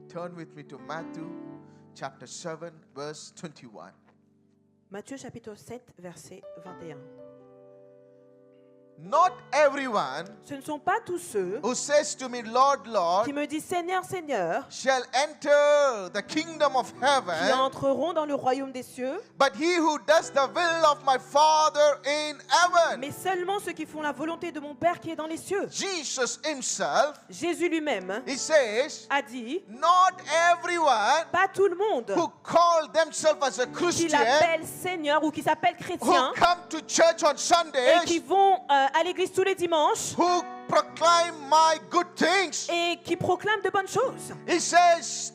Turn with me to Matthew chapter 7, verse 21. Matthieu chapitre 7, verset 21. Not everyone Ce ne sont pas tous ceux who says to me, Lord, Lord, qui me disent Seigneur, Seigneur, shall enter the kingdom of qui heaven, entreront dans le royaume des cieux, but he who does the will of my Father in heaven. mais seulement ceux qui font la volonté de mon Père qui est dans les cieux. Jesus himself, Jésus lui-même he says, a dit, not everyone pas tout le monde who call themselves as a qui Christian, l'appelle Seigneur ou qui s'appelle who chrétien come to church on et qui Sundays, vont à l'église tous les dimanches who proclaim my good things. et qui proclament de bonnes choses. He says,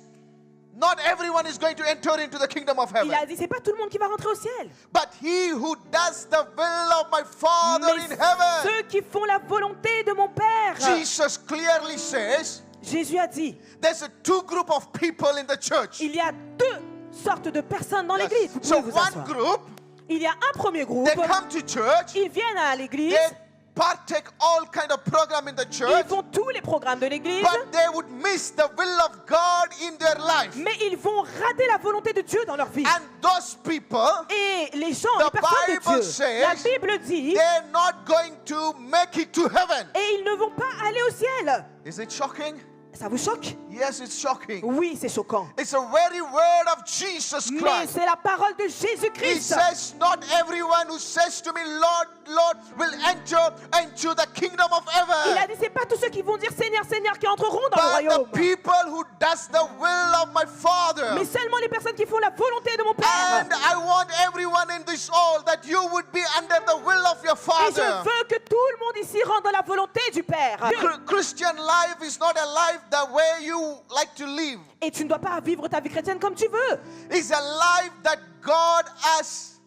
not everyone is going to enter into the kingdom of Il heaven, a dit, c'est pas tout le monde qui va rentrer au ciel, but he who does the will of my Father mais in heaven. ceux qui font la volonté de mon Père. Jesus clearly says, Jésus a dit, there's a two group of people in the church. il y a deux sortes de personnes dans Yes. l'église. Vous So pouvez vous one asseoir. group, Il y a un premier groupe, they come to church, ils viennent à l'église, they partake all kind of program in the ils church, font tous les programmes de l'église, but they would miss the will of God in their life. mais ils vont rater la volonté de Dieu dans leur vie. And those people, Et les gens, The les personnes Bible de Dieu, says la Bible dit, they're not going to make it to heaven. et ils ne vont pas aller au ciel. Is it shocking? Ça vous choque? Yes, it's shocking. Oui, c'est choquant. It's the very word of Jesus Mais Christ. c'est la parole de He Jésus-Christ. says, not everyone who says to me, Lord, Lord, will enter into the kingdom of Il a heaven, dit, c'est pas tous ceux qui vont dire Seigneur, Seigneur qui entreront dans le but royaume, the people who does the will of my Father. mais seulement les personnes qui font la volonté de mon Père. And I want everyone in this hall that you would be under the will of your Et je Father. veux que tout le monde ici rentre dans la volonté du Père. Christian life is not a life the way you like to live. Et tu ne dois pas vivre ta vie chrétienne comme tu veux. It's a life that God has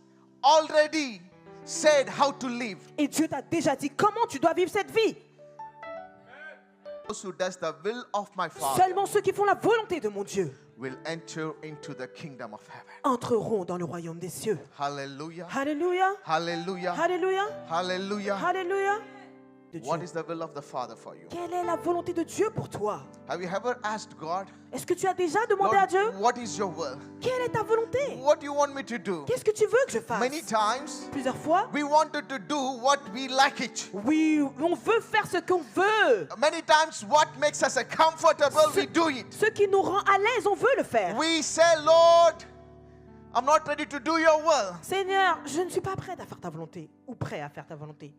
already said how to live. Et Dieu t'a déjà dit comment tu dois vivre cette vie. Those who does the will of my Father Seulement ceux qui font la volonté de mon Dieu will enter into the kingdom of heaven. entreront dans le royaume des cieux. Hallelujah. Alléluia, Hallelujah. alléluia, Hallelujah. alléluia. De Dieu. What is the will of the Father for you? Quelle est la volonté de Dieu pour toi? Have you ever asked God, Est-ce que tu as déjà demandé à Dieu? Lord, what is your will? Quelle est ta volonté? What do you want me to do? Qu'est-ce que tu veux que je fasse? Many times Plusieurs fois, we wanted to do what we like it. oui, on veut faire ce qu'on veut. Many times what makes us comfortable, we do it. Ce qui nous rend à l'aise, on veut le faire. We say, Lord, I'm not ready to do your will. Seigneur, je ne suis pas prête à faire ta volonté ou prêt à faire ta volonté.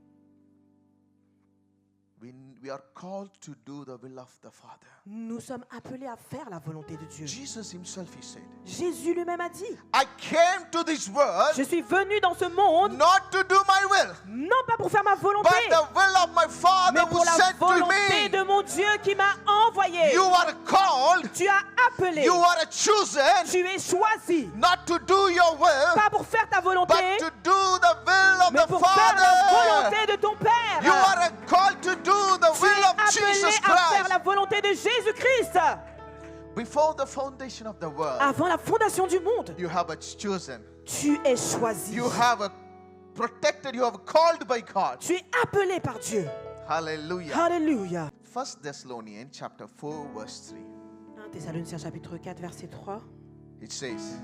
We are called to do the will of the Father. Nous sommes appelés à faire la volonté de Dieu. Jesus himself, he said, Jésus lui-même a dit, I came to this world je suis venu dans ce monde, not to do my will, non pas pour faire ma volonté, but the will of my Father mais who pour la sent to volonté de me. mon Dieu qui m'a envoyé. You are called, Tu as appelé, you are chosen, tu es choisi, not to do your will, pas pour faire ta volonté, but to do the will of mais the pour faire la Father. volonté de ton Père. You are called to do the Tu will es of appelé Jesus à faire Christ. la volonté de Jésus-Christ. Before the foundation of the world, Avant la fondation du monde, you have chosen. tu es choisi. You have protected, you have called by God. Tu es appelé par Dieu. Hallelujah. Alléluia. 1 Thessalonians chapter 4 verse 3. 1 Thessaloniciens chapitre 4 verset 3. It says,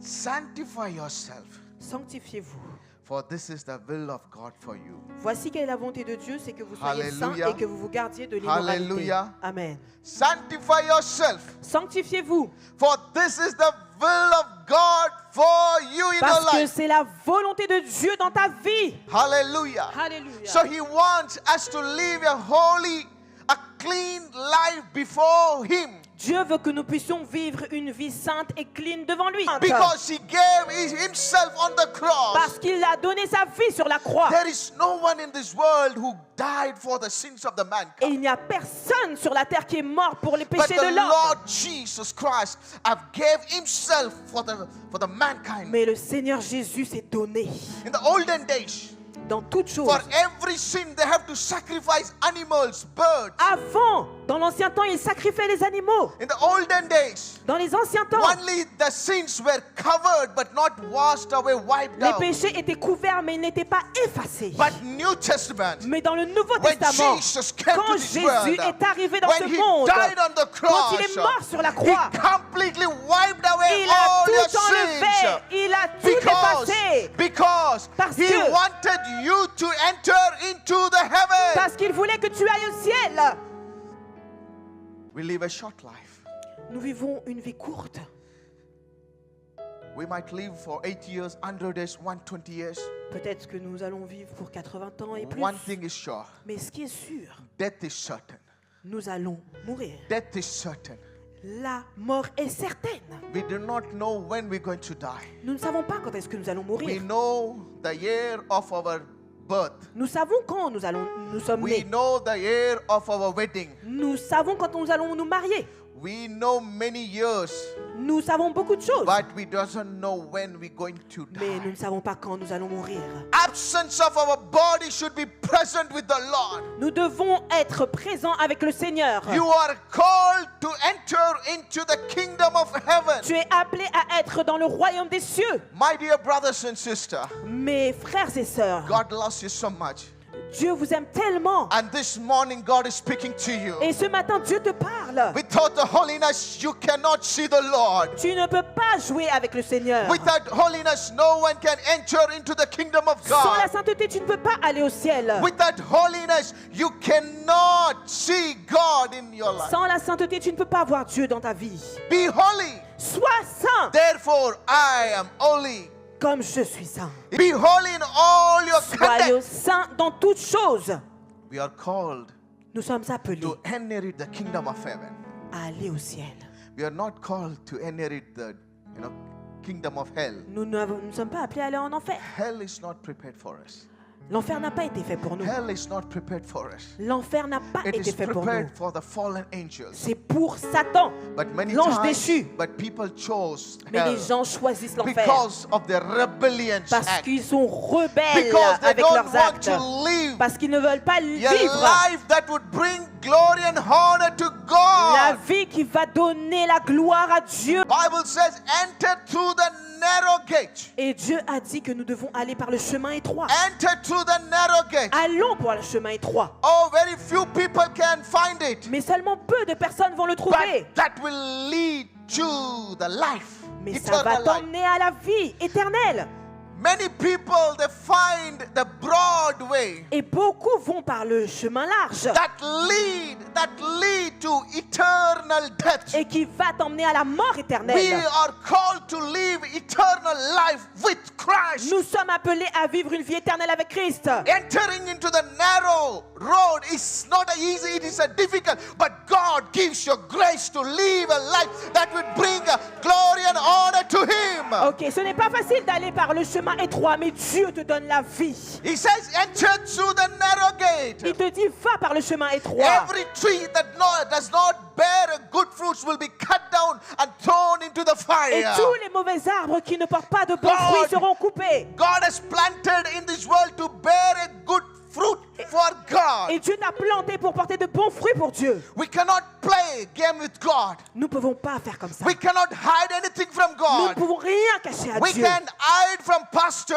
sanctify yourself, Sanctifiez-vous. for this is the will of God for you. Voici quelle est la volonté de Dieu, c'est que vous soyez saints Alléluia. et que vous vous gardiez de l'immoralité. Alléluia. Amen. Sanctify yourself, Sanctifiez-vous, for this is the will of God for you in your parce que life. c'est la volonté de Dieu dans ta vie. Hallelujah. Alléluia. So he wants us to live a holy, a clean life before him. Dieu veut que nous puissions vivre une vie sainte et clean devant lui. Because he gave himself on the cross. Parce qu'il a donné sa vie sur la croix. There is no one in this world who died for the sins of the Et mankind. il n'y a personne sur la terre qui est mort pour les But péchés the de l'homme. Lord Jesus Christ have gave himself for the mankind. Mais le Seigneur Jésus s'est donné. In the olden days, dans toutes choses. For every sin, they have to sacrifice animals, birds. Avant, dans l'ancien temps, ils sacrifiaient les animaux. In the olden days, Dans les anciens temps, only the sins were covered but not washed away, wiped les out. péchés étaient couverts, mais ils n'étaient pas effacés. But New Testament, Mais dans le Nouveau when Testament, Jesus came quand to this Jésus world, est arrivé dans when ce he monde, died on the quand cross, il est mort sur la he croix, completely wiped away il a all your tout enlevé, sins. il a tout effacé. Because Parce he que- wanted you to enter into the heaven. Parce qu'il voulait que tu ailles au ciel. We live a short life. Nous vivons une vie courte. We might live for 80 years, 100 years, 120 years. Peut-être que nous allons vivre pour 80 ans et plus. One thing is sure, Mais ce qui est sûr, death is certain. nous allons mourir. Death is certain. La mort est certaine. We do not know when we're going to die. Nous ne savons pas quand est-ce que nous allons We mourir. know the year of our birth. Nous savons quand nous sommes We nés. know the year of our wedding. Nous savons quand nous allons nous marier. We know many years, Nous savons beaucoup de choses. but we doesn't know when we're going to Mais nous die. ne savons pas quand nous allons mourir. Absence of our body should be present with the Lord. Nous devons être présents avec le Seigneur. You are called to enter into the kingdom of heaven. Tu es appelé à être dans le royaume des cieux. My dear brothers and sisters, Mes frères et sœurs, God loves you so much. Dieu vous aime tellement. And this morning, God is speaking to you. Et ce matin, Dieu te parle. Without the holiness, you cannot see the Lord. Tu ne peux pas jouer avec le Seigneur. Without holiness, no one can enter into the kingdom of Sans la God. sainteté, tu ne peux pas aller au ciel. Without holiness, you cannot see God in your life. Sans la sainteté, tu ne peux pas voir Dieu dans ta vie. Be holy. Sois saint Therefore, I am holy. comme je suis saint. Be holy in all your Soyez conduct. saint dans toutes choses. We are called Nous sommes appelés to inherit the kingdom of heaven. à aller au ciel. We are not called to inherit the, kingdom of hell. Nous ne sommes pas appelés à aller en enfer. Hell is not prepared for us. L'enfer n'a pas été fait pour nous. Hell is not prepared for us. L'enfer n'a pas It été is fait pour nous. prepared for the fallen angels. C'est pour Satan, But many l'ange times, déchu. but people chose Mais hell les gens choisissent l'enfer because of their rebellion parce act. qu'ils sont rebelles Because they avec don't leurs want actes. to live Parce qu'ils ne veulent pas a vivre life that would bring glory and honor to la God. vie qui va donner la gloire à Dieu. Bible says, enter through the narrow gate. Et Dieu a dit que nous devons aller par le chemin étroit. Enter through the narrow gate. Allons par le chemin étroit. Oh, very few people can find it. Mais seulement peu de personnes vont le trouver. But that will lead to the life, Mais ça va eternal life. t'emmener à la vie éternelle. Many people, they find the broad way Et beaucoup vont par le chemin large. that lead to eternal death. Et qui va t'emmener à la mort We éternelle. are called to live eternal life with Christ. Nous sommes appelés à vivre une vie éternelle avec Christ. Entering into the narrow road is not easy, it is a difficult, but God gives you grace to live a life that would bring glory and honor to Him. Ok, ce n'est pas facile d'aller par le chemin étroit, mais Dieu te donne la vie. He says, enter through the narrow gate. Il te dit, va par le chemin étroit. Every tree that does not bear good fruits will be cut down and thrown into the Et fire. tous les mauvais arbres qui ne portent pas de bons God- fruits seront coupés. God has planted in this world to bear a good fruit for God. Et Dieu t'a planté pour porter de bons fruits pour Dieu. We cannot play game with God. Nous ne pouvons pas faire comme ça. We cannot hide anything from Nous ne God. pouvons rien cacher à We Dieu. can hide from pastor.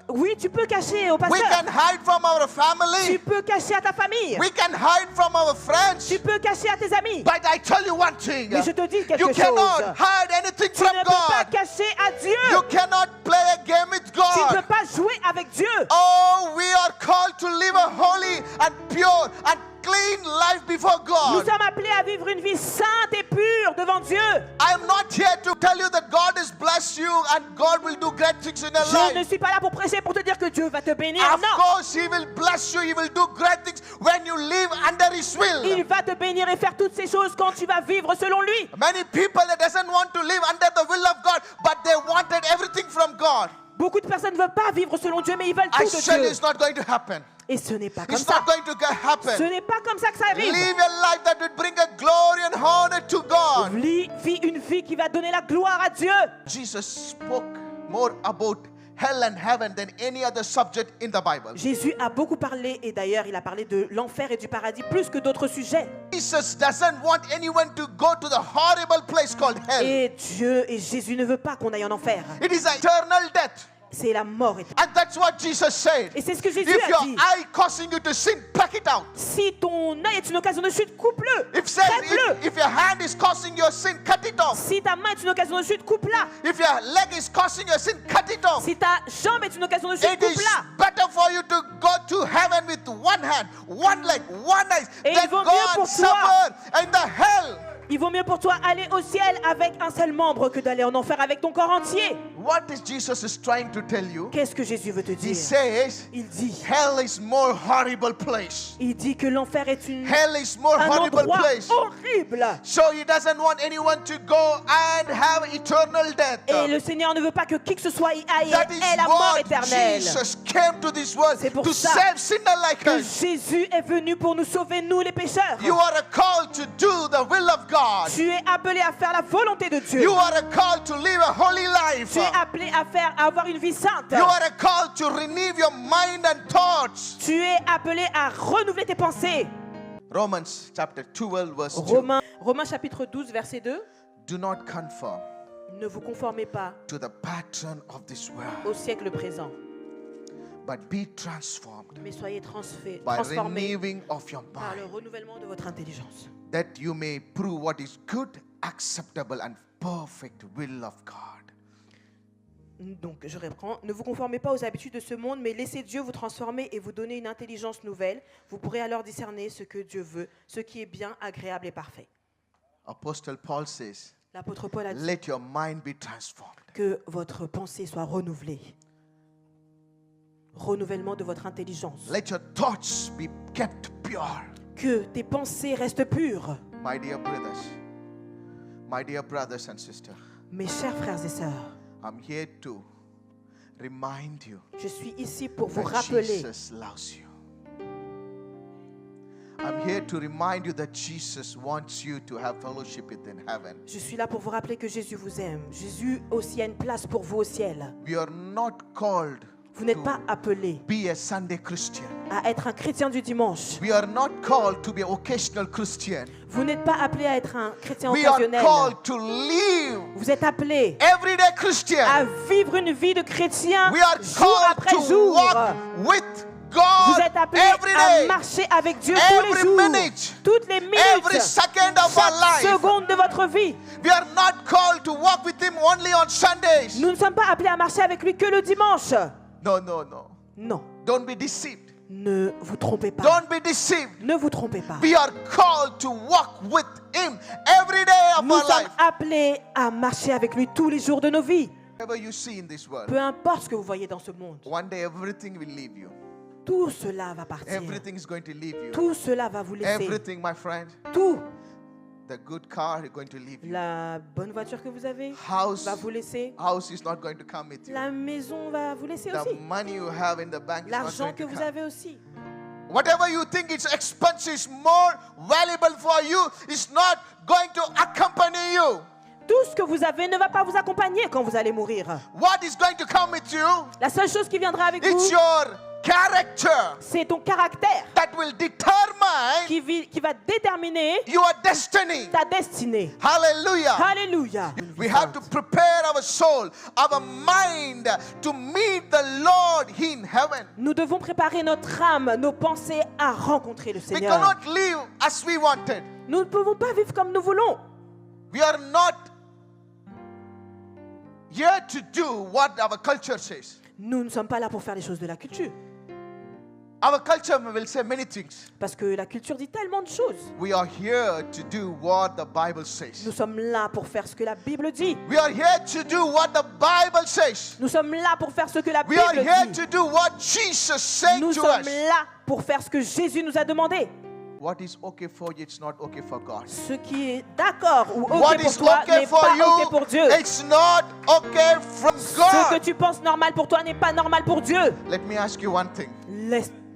Oui, tu peux cacher au We pasteur. can hide from our Tu family. peux cacher à ta famille. We can hide from our friends. Tu peux cacher à tes amis. But I tell you one thing. Mais je te dis quelque You chose. cannot hide anything Tu from ne peux pas God. cacher à Dieu. You cannot play a game with Tu ne peux God. pas jouer avec Dieu. Oh, we are called to live a holy and pure and clean life before Nous God. sommes appelés à vivre une vie sainte et pure devant Dieu. I am not here to tell you that God has blessed you and God will do great things in your Je ne life. suis pas là pour prêcher pour te dire que Dieu va te bénir. Of Non. course, He will bless you. He will do great things when you live under His will. Il va te bénir et faire toutes ces choses quand tu vas vivre selon lui. Many people that doesn't want to live under the will of God, but they wanted everything from God. Beaucoup de personnes ne veulent pas vivre selon Dieu, mais ils veulent I tout de tell you, Dieu. it's not going to happen. Et ce n'est pas comme It's ça. not going to happen. Ce n'est pas comme ça que ça arrive. Live a life that would bring a glory and honor to God. Vis une vie qui va donner la gloire à Dieu. Jesus spoke more about hell and heaven than any other subject in the Bible. Jésus a beaucoup parlé, et d'ailleurs il a parlé de l'enfer et du paradis plus que d'autres sujets. Jesus doesn't want anyone to go to the horrible place called hell. Et Dieu et Jésus ne veut pas qu'on aille en enfer. It is an eternal death. C'est la mort éternelle. And that's what Jesus said. Et c'est ce que Jésus If a your dit. eye causing you to sin, pluck it out. Si ton œil est une occasion de chute, coupe-le. If Crève-le. your hand is causing your sin, cut it off. Si ta main est une occasion de chute, coupe-la. If your leg is causing your sin, cut it off. Si ta jambe est une occasion de chute, It is coupe-la. better for you to go to heaven with one hand, one leg, one eye, Et than il vaut go mieux and pour toi. suffer in the hell. Il vaut mieux pour toi aller au ciel avec un seul membre que d'aller en enfer avec ton corps entier. What is Jesus is trying to tell you? Qu'est-ce que Jésus veut te He dire? says, Il dit, hell is more horrible place. que l'enfer est Hell is more un horrible endroit place. horrible. So he doesn't want anyone to go and have eternal death. Et le Seigneur ne veut pas que qui que ce soit y aille That et is ait la mort what éternelle. Jesus came to this world C'est pour to ça save sinners like Que us. Jésus est venu pour nous sauver, nous les pécheurs. You are called to do the will of God. Tu es appelé à faire la volonté de Dieu. You are called to live a holy life. Tu es appelé à avoir une vie sainte. You are called to renew your mind and thoughts. Tu es appelé à renouveler tes pensées. Romans chapter 12 verse 2. Romains chapitre 12 verset 2. Do not conform Ne vous conformez pas to the pattern of this world, au siècle présent, but be transformed mais soyez by transformés renewing of your par le mind, renouvellement de votre intelligence, that you may prove what is good, acceptable, and perfect will of God. Donc, je reprends. Ne vous conformez pas aux habitudes de ce monde, mais laissez Dieu vous transformer et vous donner une intelligence nouvelle. Vous pourrez alors discerner ce que Dieu veut, ce qui est bien, agréable et parfait. Apostle Paul says, L'apôtre Paul a dit let your mind be transformed. que votre pensée soit renouvelée. Renouvellement de votre intelligence. Let your thoughts be kept pure. Que tes pensées restent pures. My dear brothers and sisters, Mes chers frères et sœurs, I'm here to remind you je suis ici pour vous that rappeler. Jesus loves you. I'm here to remind you that Jesus wants you to have fellowship with in heaven. Je suis là pour vous rappeler que Jésus vous aime. Jésus aussi a une place pour vous au ciel. We are not called Vous n'êtes pas appelé be a Sunday Christian. à être un chrétien du dimanche. We are not called to be an occasional Christian. Vous n'êtes pas appelé à être un chrétien We are occasionnel. called to live Vous êtes appelé everyday Christian. à vivre une vie de chrétien We are jour called après to jour. walk with Vous God êtes appelé every à day, marcher avec Dieu tous les every jours, minute, toutes les every minutes, second of our chaque life. seconde de votre vie. We are not called to walk with Him only on Sundays. Nous ne sommes pas appelés à marcher avec lui que le dimanche. No. Non, Don't be deceived. ne vous trompez pas. Don't be deceived. Ne vous trompez pas. We are called to walk with Him every day of Nous our sommes life. appelés à marcher avec lui tous les jours de nos vies. Whatever you see in this world, Peu importe ce que vous voyez dans ce monde, one day everything will leave you. tout cela va partir. Everything is going to leave you. Tout cela va vous laisser. Everything, my friend. Tout. The good car is going to leave you. La bonne voiture que vous avez House, va vous laisser. house is not going to come with you. La maison va vous laisser The aussi. money you have in the bank is not L'argent going que to vous come. avez aussi. Whatever you think is expensive, is more valuable for you, is not going to accompany you. Tout ce que vous avez ne va pas vous accompagner quand vous allez mourir. What is going to come with you? La seule chose qui viendra avec It's vous, your character c'est ton caractère that will determine qui va déterminer your destiny. ta destinée. Hallelujah. Alléluia. We have to prepare our soul, our mind to meet the Lord in heaven. Nous devons préparer notre âme, nos pensées à rencontrer le We Seigneur. cannot live as we wanted. Nous ne pouvons pas vivre comme nous voulons. We are not here to do what our culture says. Nous ne sommes pas là pour faire les choses de la culture. Our culture will say many things. Parce que la culture dit tellement de choses. We are here to do what the Bible says. Nous sommes là pour faire ce que la Bible dit. We are here to do what the Bible says. Nous sommes là pour faire ce que la We are Bible here dit. to do what Jesus said Nous to sommes us. là pour faire ce que Jésus nous a demandé. What is okay for you, it's not okay for God. Ce qui est d'accord ou What ok pour is toi okay n'est for pas you, ok pour Dieu. it's not okay from Ce que God. tu penses normal pour toi n'est pas normal pour Dieu. Let me ask you one thing.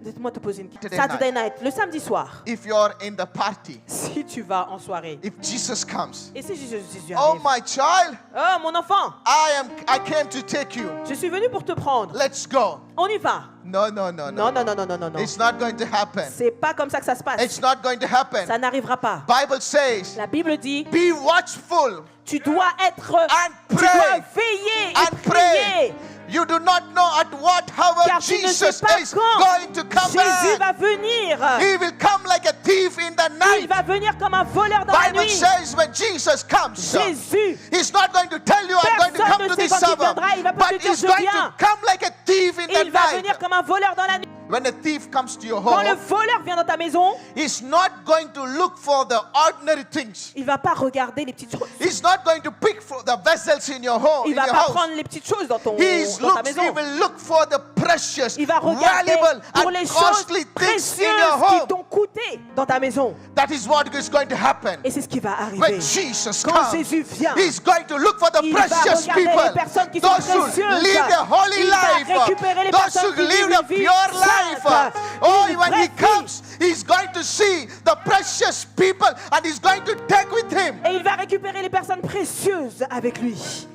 Laisse-moi te poser une question. Saturday Saturday night, le samedi soir, If you're in the party, si tu vas en soirée, if Jesus comes, et si Jésus oh arrive, my child, oh mon enfant, I came to take you. je suis venu pour te prendre. Let's go. On y va. No. Non, non, non, non, non, non, non. It's not going to happen. C'est pas comme ça que ça se passe. It's not going to happen. Ça n'arrivera pas. Bible says, La Bible dit, be watchful tu dois être, and tu pray dois veiller et and pray. prier. You do not know at what hour Car tu ne sais Jesus pas is quand going to come Jésus back. va venir. He will come like a thief in the Il night. va venir comme un voleur dans la Bible nuit. says when Jesus comes, Jésus, he's not going to tell you I'm going to Personne come ne to sait this quand il suburb, viendra, il va pas but te dire, he's je going viens. to come like a thief in the il va venir night. comme un voleur dans la nuit. When a thief comes to your Quand le home, voleur vient dans ta maison, he's not going to look for the ordinary things. il va pas regarder les petites choses. He's not going to pick for the vessels in your home, Il in va your pas house. prendre les petites choses dans ta He maison. will look for the precious, Il va regarder valuable, pour and les choses costly things in your précieuses qui home. t'ont coûté dans ta maison. That is what is going to happen. Et c'est ce qui va When arriver. Jesus Quand comes, Jésus vient, he's going to look for the il va precious regarder les people, personnes qui sont those who précieuses. live a holy Il va life, récupérer les those personnes who qui live vivent a une vie pure life. sainte, Oh, une when he vraie vie. comes, he's going to see the precious people and he's going to take with him. Et il va récupérer les personnes précieuses avec lui.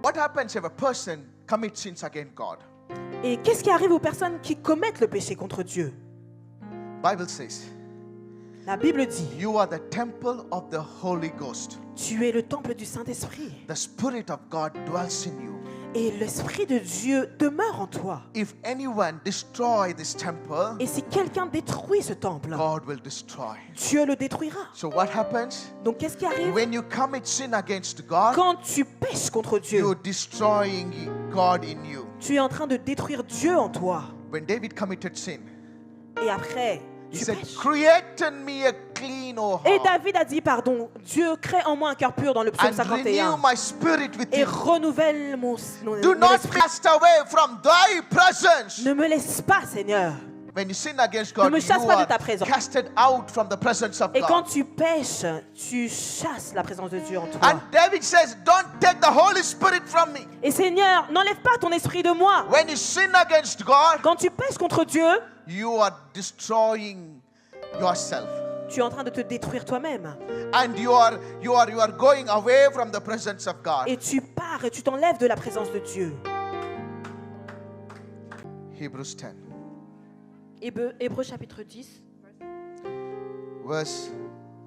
What happens if a person commits sins against God? Et qu'est-ce qui arrive aux personnes qui commettent le péché contre Dieu? Bible says, La Bible dit, you are the temple of the Holy Ghost. tu es le temple du Saint-Esprit. The Spirit of God dwells in you. Et l'Esprit de Dieu demeure en toi. If anyone destroy this temple, Et si quelqu'un détruit ce temple, God will destroy. Dieu le détruira. So what happens? Donc qu'est-ce qui arrive? When you commit sin against God, Quand tu pèches contre Dieu, you're destroying God in you. tu es en train de détruire Dieu en toi. When David committed sin, Et après, he tu said, pèches. create in me a clean, O Et heart, David a dit, pardon, Dieu crée en moi un cœur pur dans le psaume and renew 51. my spirit Et within. renouvelle mon Do not esprit. cast away from thy presence. Ne me laisse pas, Seigneur. When you sin against Ne God, me chasse you pas de are ta présence. casted out from the presence of Et quand God. tu pèches, tu chasses la présence de Dieu en toi. And David says, don't take the Holy Spirit from me. Et Seigneur, n'enlève pas ton esprit de moi. When you sin against God, Quand tu pèches contre Dieu, you are destroying yourself. tu es en train de te détruire toi-même. And you are going away from the presence of God. Et tu pars et tu t'enlèves de la présence de Dieu. Hebrews 10, Hébreux chapitre 10, verse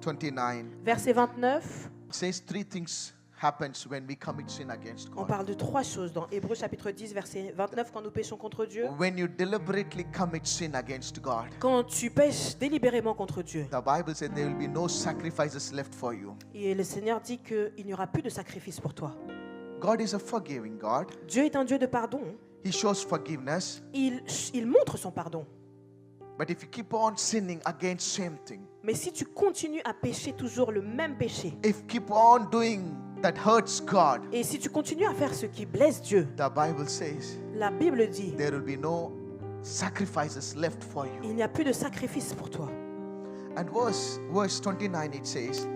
29 verset 29. says three things happens when we commit sin against On God. parle de trois choses dans Hébreux chapitre 10, verset 29, quand nous péchons contre Dieu. When you deliberately commit sin against God, Quand tu pèches délibérément contre Dieu. the Bible says there will be no sacrifices left for you. Et le Seigneur dit qu'il n'y aura plus de sacrifice pour toi. God is a forgiving God. Dieu est un Dieu de pardon. He shows forgiveness. Il montre son pardon. But if you keep on sinning against same thing, Mais si tu continues à pécher toujours le même péché, if keep on doing that hurts God, et si tu continues à faire ce qui blesse Dieu, the Bible says la Bible dit, there will be no sacrifices left for you. il n'y a plus de sacrifice pour toi. And verse 29 it says,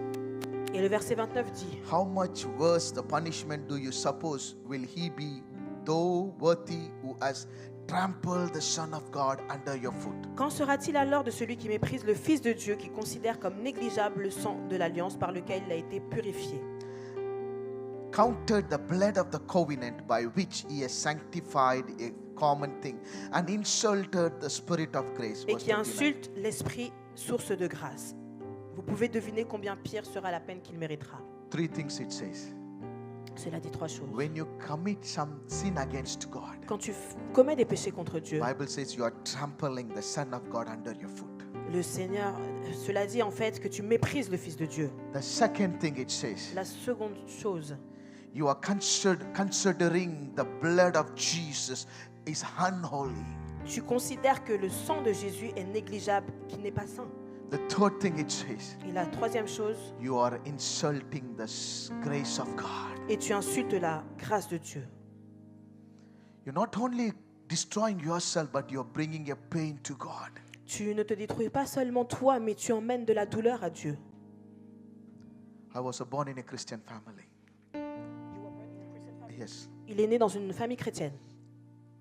Et le verset 29 dit, how much worse the punishment do you suppose will he be, though worthy, who has trampled the Son of God under your foot? qu'en sera-t-il alors de celui qui méprise le Fils de Dieu, qui considère comme négligeable le sang de l'alliance par lequel il a été purifié, Counted the blood of the covenant by which he has sanctified a common thing, and insulted the Spirit of grace. et Verse qui 29. insulte l'Esprit, source de grâce. Vous pouvez deviner combien pire sera la peine qu'il méritera. Three things it says. Cela dit trois choses. When you commit some sin against God, Quand tu commets des péchés contre Dieu, Bible says you are trampling the Son of God under your foot. le Seigneur, cela dit en fait que tu méprises le Fils de Dieu. The second thing it says, La seconde chose, you are considering the blood of Jesus is unholy. tu considères que le sang de Jésus est négligeable, qu'il n'est pas saint. The third thing it says, Et la troisième chose, you are insulting the grace of God. et tu insultes la grâce de Dieu. You're not only destroying yourself, but you're bringing a pain to God. Tu ne te détruis pas seulement toi, mais tu emmènes de la douleur à Dieu. I was born in a Christian family. Yes. Il est né dans une famille chrétienne.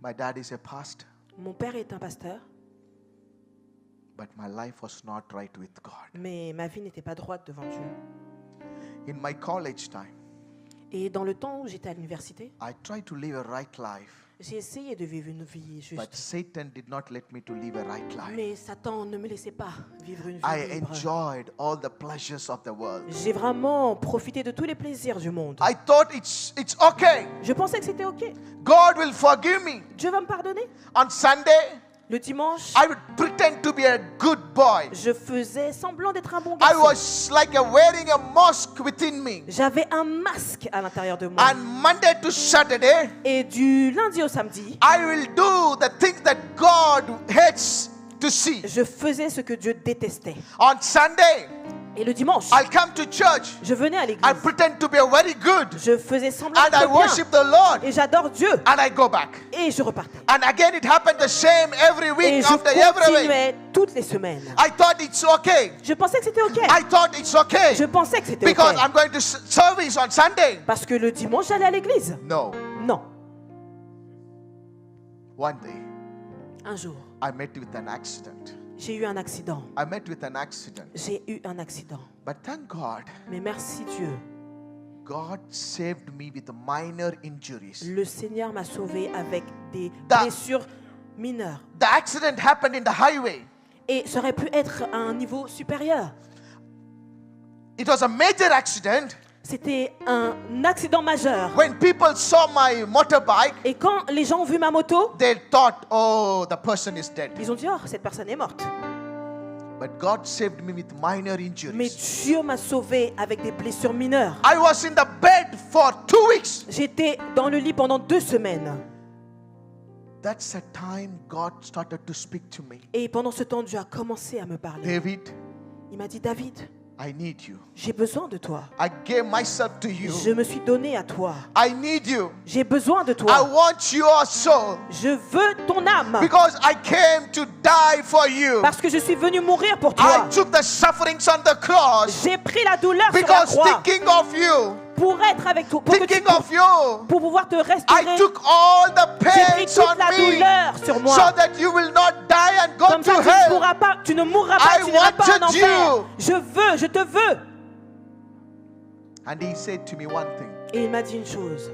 My dad is a pastor. Mon père est un pasteur, but my life was not right with God. mais ma vie n'était pas droite devant Dieu. In my college time, Et dans le temps où j'étais à l'université, I tried to live a right life, j'ai essayé de vivre une vie but juste. Satan did not let me to live a right life. Mais Satan ne me laissait pas vivre une I vie libre. enjoyed all the pleasures of the world. J'ai vraiment profité de tous les plaisirs du monde. I thought it's okay. Je pensais que c'était OK. God will forgive me. Dieu va me pardonner. On Sunday, Le dimanche, I would pretend to be a good boy. je faisais semblant d'être un bon I garçon. was like wearing a mask within me. J'avais un masque à l'intérieur de moi. And Monday to Saturday, Et du lundi au samedi, I will do the things that God hates to see. je faisais ce que Dieu détestait. On Sunday, Et le dimanche, I'll come to church. je venais à I l'église. pretend to be very good. Je faisais semblant And I d'être worship bien. the Lord. Et j'adore Dieu. And I go back. Et je repartais. And again, it happened the same every Et week je after every week. continuais toutes les semaines. I thought it's okay. Je pensais que c'était OK. I thought it's okay. Je pensais que c'était Because OK. I'm going to service on Sunday. Parce que le dimanche, j'allais à l'église. No. Non. One day, Un jour, I met with an accident. j'ai eu un accident. I met with an accident. J'ai eu un accident. But thank God, Mais merci Dieu. God saved me with minor injuries. Le Seigneur m'a sauvé avec des Da- blessures mineures. The accident happened in the highway. Et ça aurait pu être à un niveau supérieur. It was a major accident. C'était un accident majeur. When people saw my motorbike, Et quand les gens ont vu ma moto, they thought, oh, the person is dead. ils ont dit, oh, cette personne est morte. But God saved me with minor Mais injuries. Dieu m'a sauvé avec des blessures mineures. I was in the bed for 2 weeks. J'étais dans le lit pendant 2 semaines. That's the time God started to speak to me. Et pendant ce temps, Dieu a commencé à me parler. David, Il m'a dit, David, I need you. j'ai besoin de toi. I gave myself to you. Je me suis donné à toi. I need you. J'ai besoin de I toi. want your soul. Je veux ton âme. Because I came to die for you. Parce que je suis venu mourir pour toi. I took the sufferings on the cross. J'ai pris la douleur sur la Because croix thinking of you, pour être avec toi, pour, que tu- thinking of you, pour pouvoir te I restaurer. took all the J'ai pris pains toute on la me douleur sur moi. so that you will not die and go Comme to ça, hell. tu ne mourras pas, I tu n'iras pas en wanted enfer. you. Je te veux. And he said to me one thing. Et il m'a dit une chose.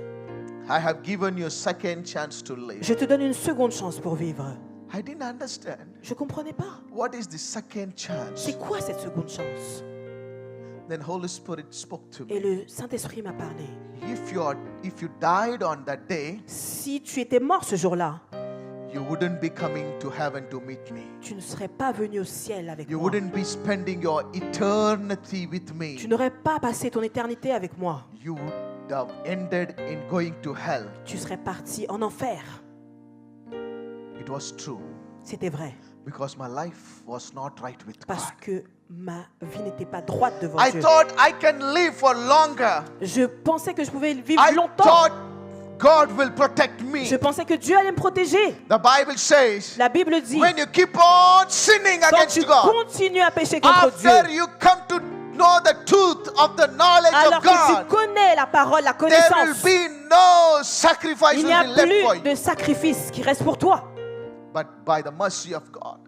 I have given you a second chance to live. Je te donne une seconde chance pour vivre. I didn't understand. Je comprenais pas. What is the second chance? C'est quoi cette seconde chance? Then Holy Spirit spoke to Et me. le Saint-Esprit m'a parlé. If you died on that day, Si tu étais mort ce jour-là, you wouldn't be coming to heaven to meet me. tu ne serais pas venu au ciel avec You moi. wouldn't be spending your eternity with me. Tu n'aurais pas passé ton éternité avec moi. You would have ended in going to hell. Tu serais parti en enfer. It was true C'était vrai. because my life was not right with God. Parce que ma vie n'était pas droite devant I Dieu. thought I can live for longer. Je pensais que je pouvais vivre I longtemps. thought God will protect me. Je pensais que Dieu allait me protéger. The Bible says, La Bible dit, when you keep on sinning quand tu against God, continues à pécher contre after Dieu, you come to know the truth of the knowledge alors of que tu God, connais la parole, la there will connaissance, be no sacrifice il will n'y a be left for plus you. de sacrifice qui reste pour toi. But by the mercy of God,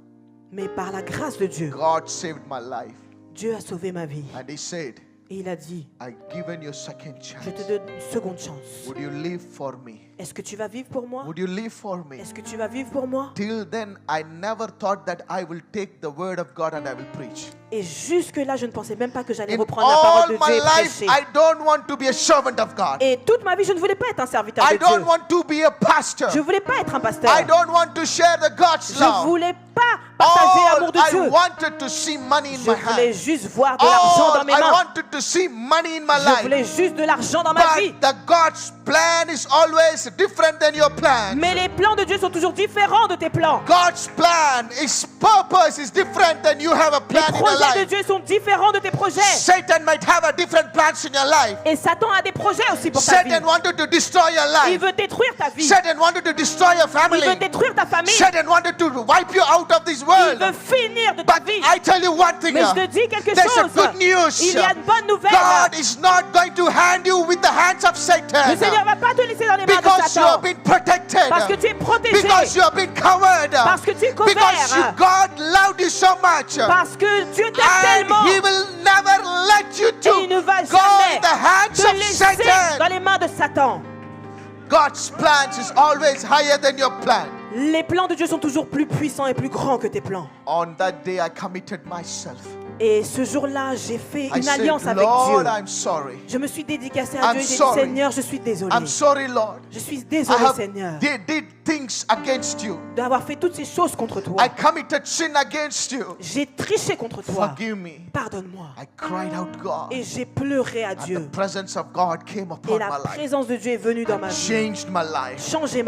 Mais par la grâce de Dieu, God saved my life. Dieu a sauvé ma vie. And he said, Et il a dit, I've given you a second je chance. te donne une seconde chance. Would you live for me? Est-ce que tu vas vivre pour moi? Would you live for me? Est-ce que tu vas vivre pour moi? Till then, I never thought that I will take the word of God and I will preach. Et jusque-là, je ne pensais même pas que j'allais In reprendre la parole all de my Dieu et life, prêcher. I don't want to be a servant of God. Et toute ma vie, je ne voulais pas être un serviteur I de Dieu. don't want to be a pastor. Je ne voulais pas être un pasteur. I don't want to share the God's Je ne love. voulais pas partager l'amour All de I Dieu. wanted to see money in Je my voulais hand. juste voir de l'argent dans All mes I mains. wanted to see money in my Je voulais life. juste de l'argent dans ma vie. But the God's plan is always different than your plan. Mais les plans de Dieu sont toujours différents de tes plans. God's plan, His purpose is different than you have a Les plan in your projets de life. Dieu sont différents de tes projets. Satan might have a different plans in your life. Et Satan a des projets aussi pour ta vie. Satan wanted to destroy your Il life. veut détruire ta vie. Satan wanted to destroy your Il veut family. détruire ta famille. Satan wanted to wipe you out of this world. veut finir de ta But vie. I tell you one thing. Mais je te dis quelque There's a chose. good news. Il y a une bonne nouvelle. God is not going to hand you with the hands of Le Satan. Seigneur ne va pas te laisser dans les mains de Because you have Satan. been protected. Parce que tu es protégé. Because you have been covered. Parce que tu es couvert. Because God loved you so much. Parce que Dieu t'aime And tellement. He will never let you Et il ne va go in jamais the hands te of laisser dans Satan. les mains de Satan. God's plans is always higher than your plan. Les plans de Dieu sont toujours plus puissants et plus grands que tes plans. On that day I committed myself. Et ce jour-là, j'ai fait I une said, alliance avec Lord, Dieu. I'm sorry. Je me suis dédicacée à I'm Dieu et j'ai dit, sorry. Seigneur, je suis désolée. I'm sorry, Lord. Je suis I désolée, have Seigneur, did things against you. d'avoir fait toutes ces choses contre toi. I committed sin against you. J'ai triché contre toi. Forgive me. Pardonne-moi. I cried out, God. Et j'ai pleuré à And the Dieu. presence of God came Et upon la my life. présence de Dieu est venue dans ma vie. Changed my life. Changé ma